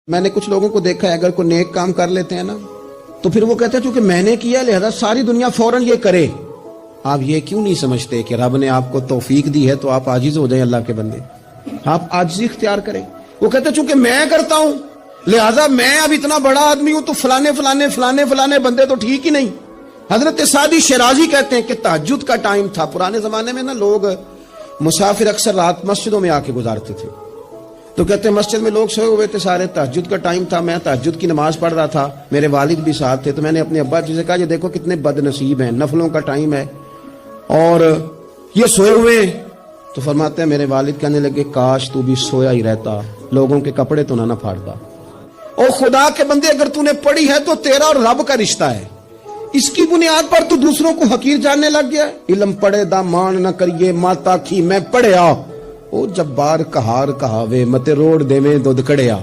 میں نے کچھ لوگوں کو دیکھا ہے اگر کوئی نیک کام کر لیتے ہیں نا تو پھر وہ کہتے ہیں چونکہ میں نے کیا لہذا ساری دنیا فوراً یہ کرے. آپ یہ کیوں نہیں سمجھتے کہ رب نے آپ کو توفیق دی ہے تو آپ عاجز ہو جائیں اللہ کے بندے, آپ عاجزی اختیار کریں. وہ کہتے ہیں چونکہ میں کرتا ہوں لہذا میں اب اتنا بڑا آدمی ہوں تو فلانے بندے تو ٹھیک ہی نہیں. حضرت سعدی شیرازی کہتے ہیں کہ تہجد کا ٹائم تھا. پرانے زمانے میں نا لوگ مسافر اکثر رات مسجدوں میں آ کے گزارتے تھے, تو کہتے ہیں مسجد میں لوگ سوئے ہوئے تھے سارے, تہجد کا ٹائم تھا, میں تہجد کی نماز پڑھ رہا تھا, میرے والد بھی ساتھ تھے, تو میں نے اپنے ابا جی سے کہا یہ دیکھو کتنے بد نصیب ہیں, نفلوں کا ٹائم ہے اور یہ سوئے ہوئے ہیں. تو فرماتے ہیں میرے والد کہنے لگے کاش تو بھی سویا ہی رہتا, لوگوں کے کپڑے تو نہ پھاڑتا. اور خدا کے بندے اگر تو نے پڑھی ہے تو تیرا اور رب کا رشتہ ہے, اس کی بنیاد پر تو دوسروں کو حقیر جاننے لگ گیا. علم پڑھے دا مان نہ کریے ماتا کی میں پڑھیا, او جبار کہار کہاوے متے روڑ دے میں دودھ کڑیا.